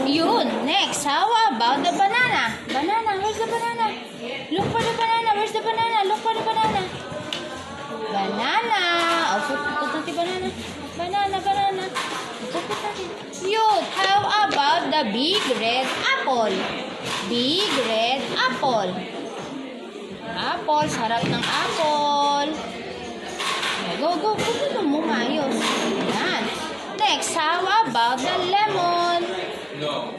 Yun. Next, how about the banana? Banana, where's the banana? Look for the banana. Where's the banana? Look for the banana. Banana. Oh, put natin banana. Banana. Put natin. Yun. How about the big red apple? Big red apple. Apple. Sarap ng apple. Go. Pupuno mo maayos. Yan. Next, how about the lemon?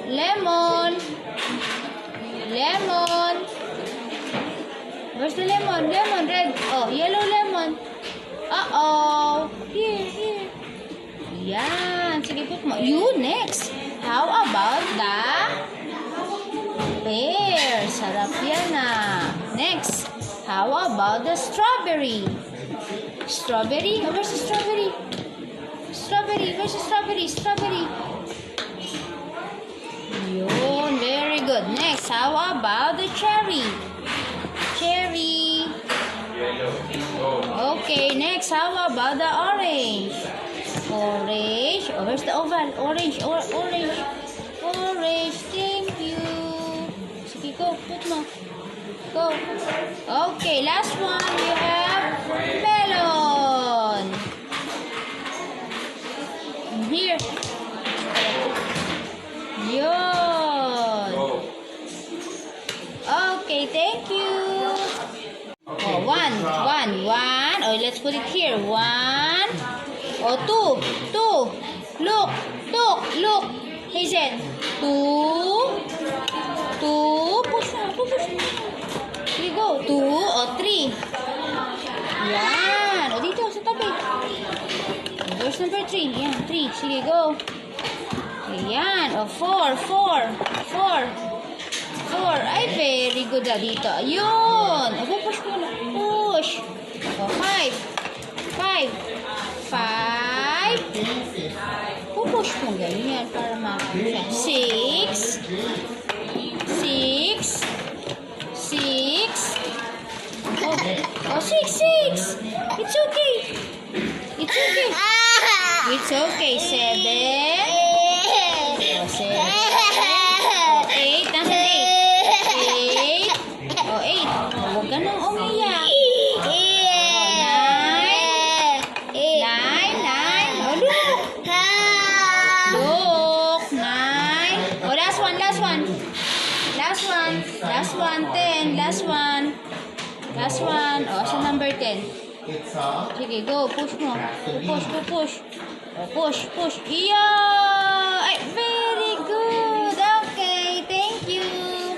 Lemon. Where's the lemon? Lemon, red. Oh, yellow lemon. Uh-oh. Here. Yan. Sige, put mo. You, next. How about the pear? Sarap yan ah. Next. How about the strawberry? Strawberry? Oh, where's the strawberry? Where's the strawberry? Yun, very good. Next, how about the cherry? Okay, next, how about the orange? Oh, where's the oval? Orange. Thank you. Sige, go. Put mo. Go. Okay, last one, we have melon. Here. Yun. Okay, thank you. Oh, one. Oh, let's put it here. One. Oh, two. Look. Hazel. Two. Push mo. Here you go. Two. Oh, three. Yan. O, dito, sa tabi. Verse number 3. Yan, 3. Sige, go. Ayan. O, 4. Ay, very good na dito. Ayun. O, push mo na. Push. O, 5. Pupush mo ganyan para makakuha. 6. Oh, 6. It's okay. 7. Oh, 7. Oh, 8. Nasa 8. Oh, 8. Oh, huwag ka nang umiyak. Oh, 9. Oh, look. 9. Oh, last one. 10. Last one. Oh, sa number 10. Sige, go. Push mo. Push. Oh, push. Yeah! Ay, very good. Okay, thank you.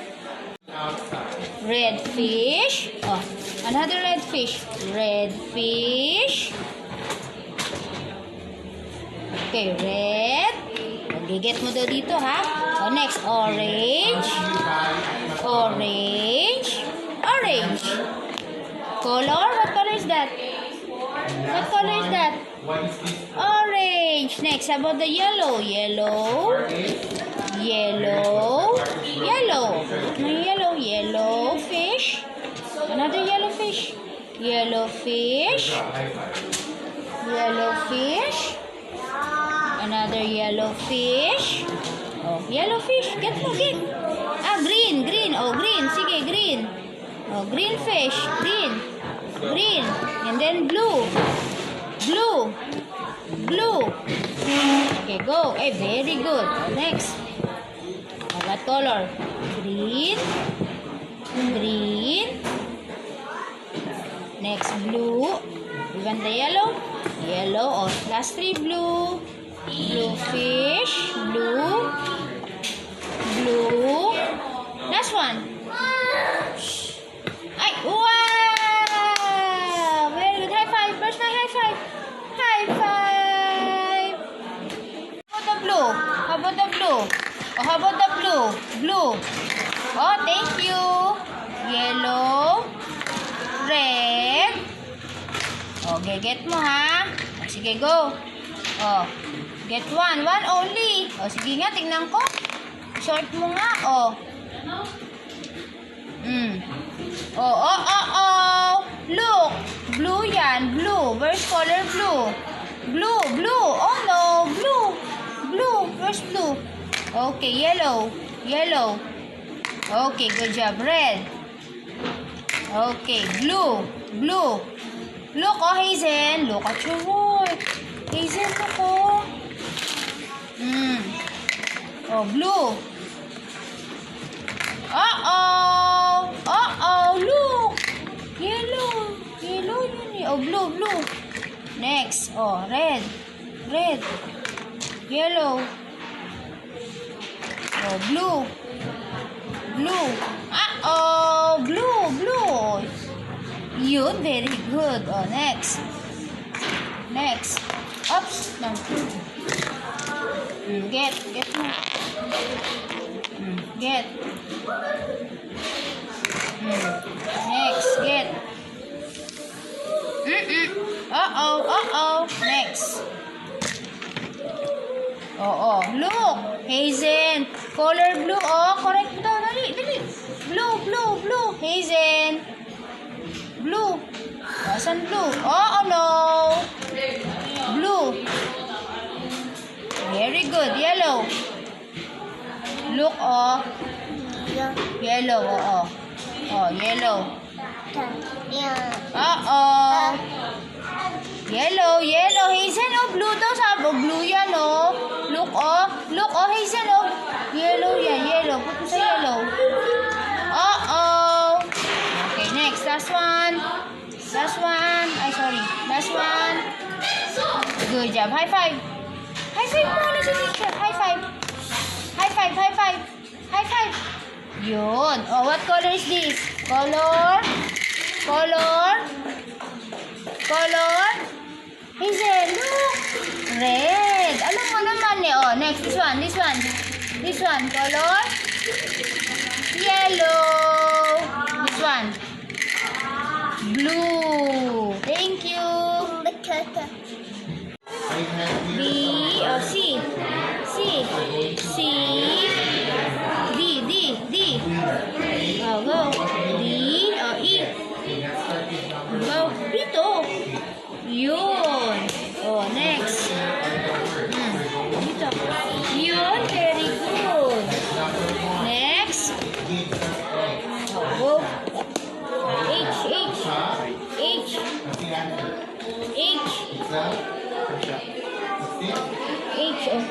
Red fish. Oh, another red fish. Okay, red. Gigit mo daw dito, ha? Oh, next, orange. Color? What color is that? Orange. Next, how about the yellow? Yellow. Fish. Another yellow fish. Another yellow fish. Oh, yellow fish. Get. Ah, green. Oh, green. Sige, green. Oh, green fish. Green. And then blue. Okay, go. Hey, very good. Next. Oh, what color? Green. Next, blue. You want the yellow? Oh, last 3 blue. Blue fish. Blue. Last one. Ay, wow! Very good. High five. Where's my high five? How about the blue? Oh, how about the blue? Oh, thank you. Yellow. Red. Oh, get mo, ha? Oh, sige, go. Oh, get one only. Oh, sige nga, tingnan ko. Short mo nga, oh. Oh. Look. Blue yan. Blue. Where's color blue? Blue. Oh no. Blue. Where's blue? Okay, yellow. Yellow. Okay, good job. Red. Okay, blue. Blue. Look, oh, Hazen. Look at your work. Hazen, look, oh. Oh, blue. Uh-oh. Uh-oh, look. Yellow. Yellow yun eh. Oh, blue, blue. Next. Oh, red. Red. Yellow. Oh, blue. Blue. Uh-oh. Blue, blue. Yun, very good. Oh, next. Next. Oops. No. Get mo. Get. Next, get. Uh-oh, uh-oh. Next. Oh, look. Hazen. Color blue. Oh, correct mo daw. Dali, dali. Blue, blue, blue. Hazen. Blue. Asan blue? Oh, no. Blue. Very good. Yellow. Look, oh. Yellow, oh. Oh, yellow. Uh-oh. Yellow, yellow. Hazen, oh, blue daw. Sabi, oh, blue yan, oh. Look, oh. Look, oh, Hazen, oh. Yellow yan, yellow. Put mo sa yellow. Uh-oh. Okay, next. Last one. Last one. Ay, sorry. Last one. Good job. High five. High five muna si teacher. High five. High five, high five. High five. Yun. Oh, what color is this? Color. Color. Color. Hazel, look. Red. Alam mo naman eh. Oh, next. This one, this one. This one. Color. Yellow. This one. Blue. Thank you. B, oh, C. C. C. D, D, D. Oh, go. D, oh, E. Go. Dito. Yun. Oh, next. Dito. Yun, very good. Next. Oh, go. H, H. H. H. H, oh.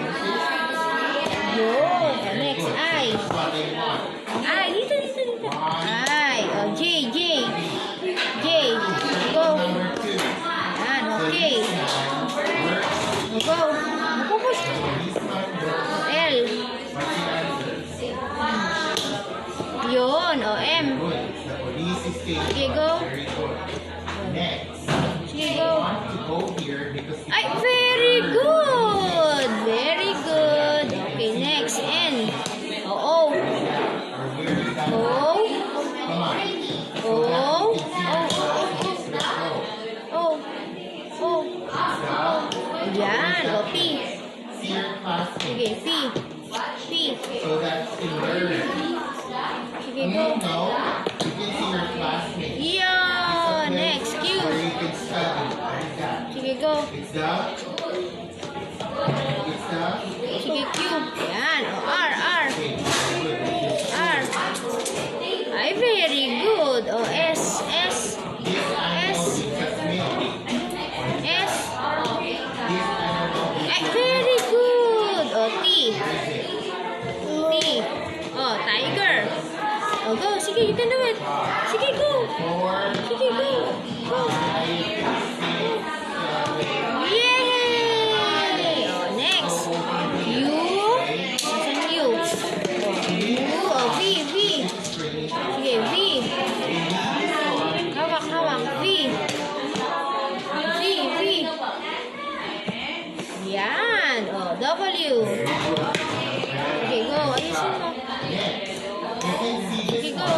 Yun. Oh, next, I. I, dito, dito, dito. I. Oh, J, J. J. Go. Yan, okay. Go. Focus. L. Yun, oh, M. Okay, go. Sige, go. Ay, very good. Very good. Okay, next. N. O. O. O. O. O. O. Yan. O, P. Sige, P. P. Sige, go. Yan. Next, Q. Sige, go. Sige, Q. Yan. O, R, R. R. Ay, very good. O, S, S. S. S. Ay, very good. O, T. T. O, tiger. O, go. Sige, you can do it. Sige, go. Sige, go. Go. Yay! O, next. U. Asan U? U. O, V, V. Sige, V. Hawak, hawak. V. V, V. Yan. O, W. Okay, go. Ayusin mo. Okay, go.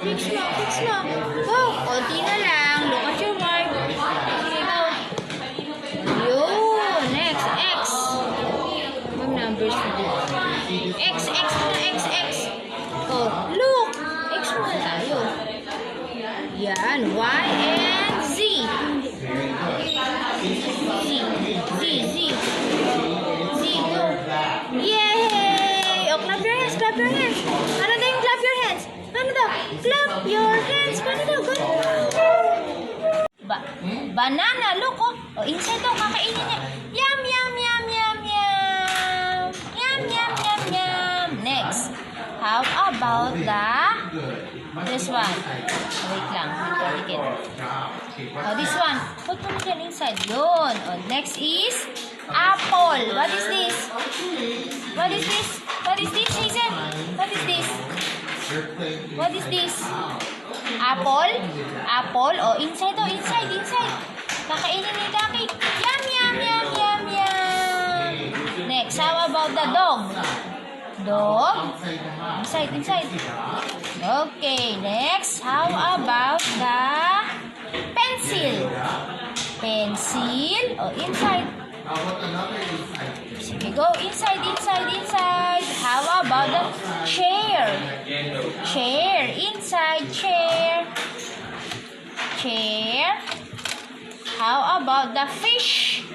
Fix mo, fix mo. Go. Konti na lang. Look at your work. Okay, go. Yun. Next, X. Mag numbers mo. X, X na, X, X. Oh, look. X muna tayo. Yan. Y and Z. Z, Z, Z. Z, go. Yay! clap your hands. Ano daw yung clap your hands? Ano daw? Clap your hands. Ano daw? Banana, look, oh. Oh, inside daw, kakainin niya. Yum, yum, yum, yum, yum. Yum, yum, yum, yum. Next. How about this one? Wait lang, ticket. Oh, this one. Put mo na inside. Yun. Oh, next is apple. What is this? What is this? What is this, Hazel? What is this? What is this? Apple? Apple? Oh, inside daw, inside. Kakainin ni Kaki. Yum, yum, yum, yum, yum. Next, how about the dog? Dog? Inside. Okay, next, how about the pencil? Pencil? Oh, inside. Sige, go inside. How about the chair? Chair. Inside chair. How about the fish?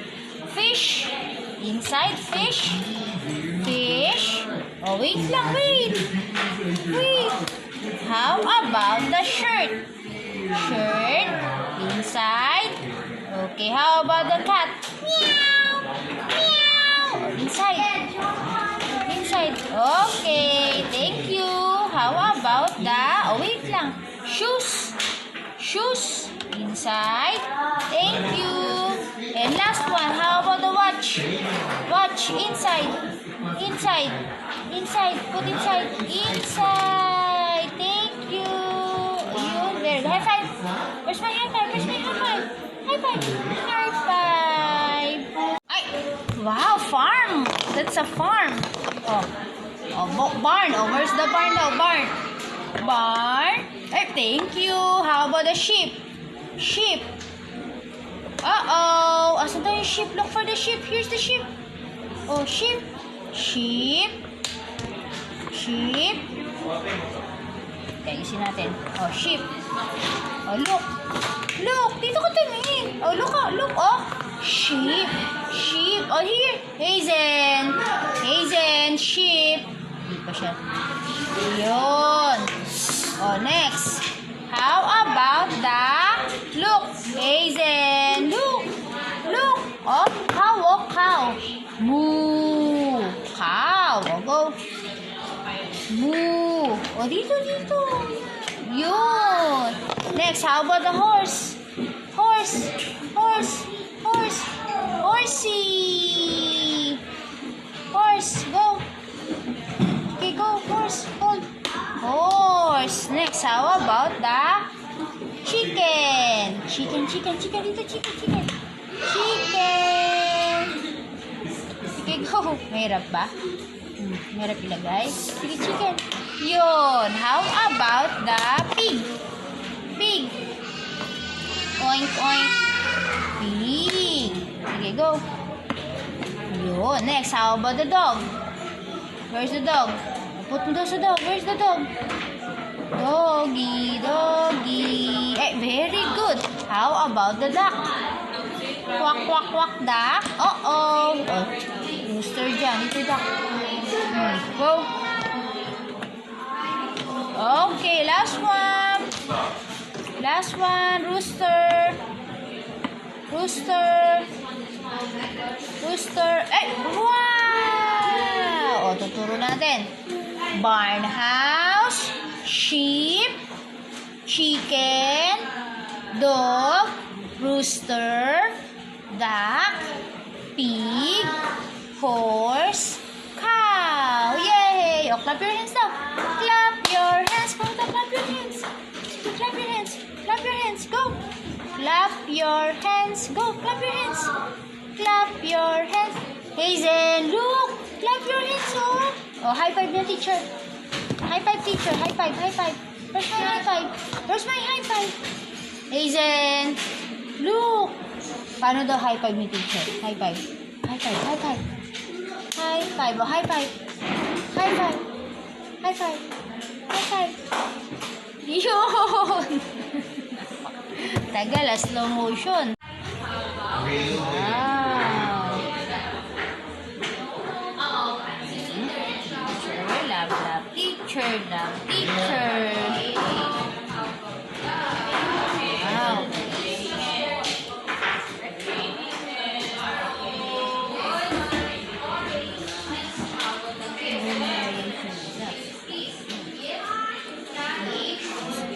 Fish. Inside fish. Oh, wait lang, wait. How about the shirt? Shirt. Inside. Okay, how about the cat? Meow. Oh, inside. Okay, thank you. How about the... Oh, wait lang. Shoes. Inside. Thank you. And last one, how about the watch? Watch. Inside. Put inside. Thank you. There. High five. Where's my high five? High five. Wow, farm. That's a farm. Oh, barn. Oh, where's the barn now? Barn. Thank you. How about the sheep? Uh-oh. Asan tayo yung sheep? Look for the sheep. Here's the sheep. Oh, sheep. Ayusin natin. Oh, sheep. Oh, look. Dito ka tumingin. Oh, look. Oh, sheep. Oh, here. Hazen, sheep. Hindi pa siya. Yun. Oh, next. How about look, Hazen. Look. Oh, cow. Moo. Cow. Oh, go. Moo. Oh, dito. Yun. Next, how about the horse? Horsey. Horse, go. Okay, go, horse. Hold. Horse. Next, how about the chicken? Chicken. Dito, chicken. Sige, go. Mahirap ba? Mahirap ilagay. Sige, chicken. Yun. How about the pig? Oink. Pig. Sige, go. Yun. Next, how about the dog? Where's the dog? Put mo doon sa dog. Where's the dog? Doggy. Very good. How about the duck? Quack, duck. Oh, rooster dyan. Ito duck. Go. Okay, last one. Rooster. Wow! O, tuturo natin. Barn house, sheep, chicken, dog, rooster, duck, pig, horse, cow. Yay! O, clap your hands daw. Clap your hands. Go, clap your hands. Clap your hands. Go. Clap your hands. Go. Clap your hands. Clap your hands. Hazen, look. Clap your hands, oh. Oh, high five na teacher. High five, teacher. High five. Where's my high five? Hazen, look. Paano daw high five ni teacher? High five. Oh, high five. Yun. Tagal, slow motion. Wow. Love. teacher. Love teacher. Wow.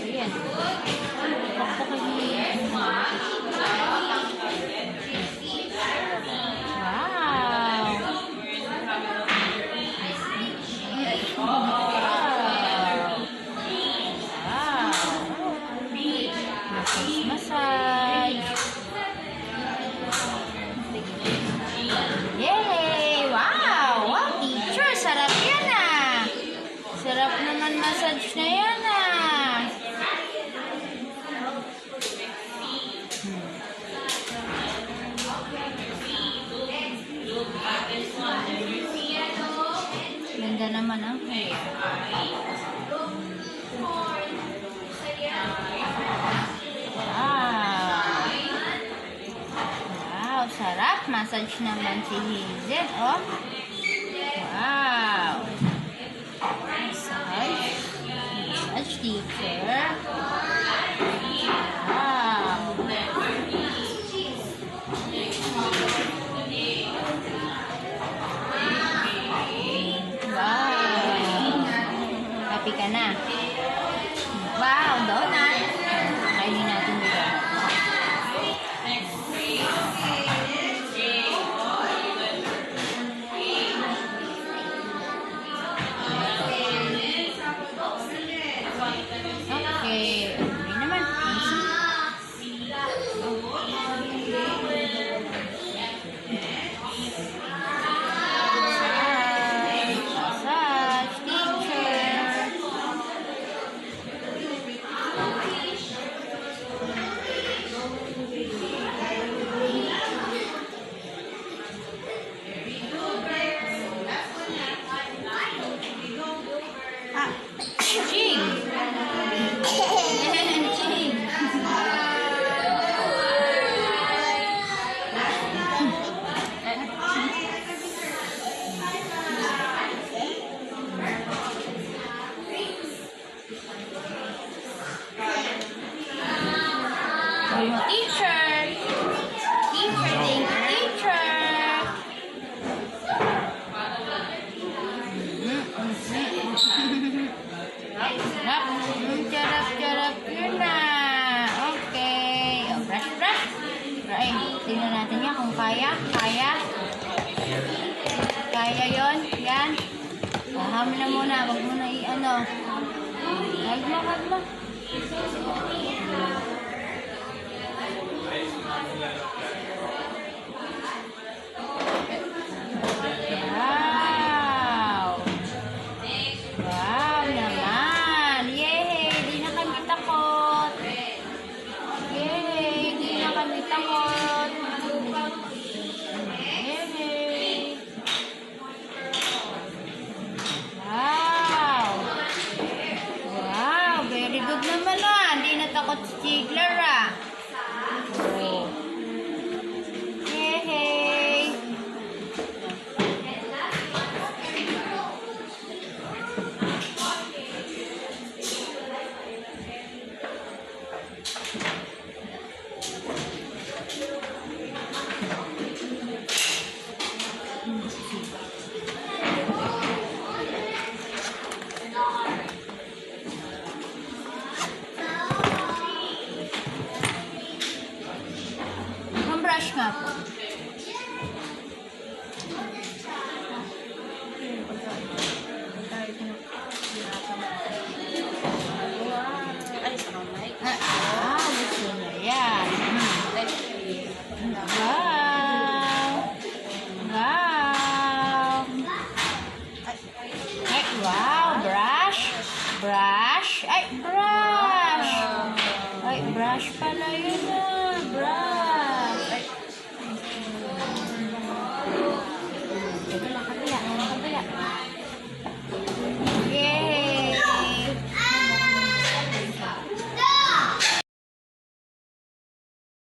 Ayan. Massage. Yay! Wow! Wow, teacher! Sarap yan ah! Sarap naman massage na yan ah! Ganda naman ah. Wow, sarap. Massage naman si Hazel, oh. Wow. Massage. Massage teacher. Wow. Wow. Happy ka na? Wow, donut. Kainin natin dito. Okay. Ini naman. Massage teacher. Ah, ching. Teacher. Teacher, thank you, teacher. Charap yun na. Okay. O, brush. Right. Tingnan natin yan kung kaya. Kaya yun. Yan. Paham na muna. Huwag mo na i-ano. Wag mo. Wow naman. Yay! Di na kami takot. Yay! Di na kami takot. Yay! Wow! Wow! Very good naman ah. Di na takot si Ziegler ah. Oh. Yay! Brush nga po. Gusto niya yan. Wow. Ay, wow. Brush. Ay, brush pala yun.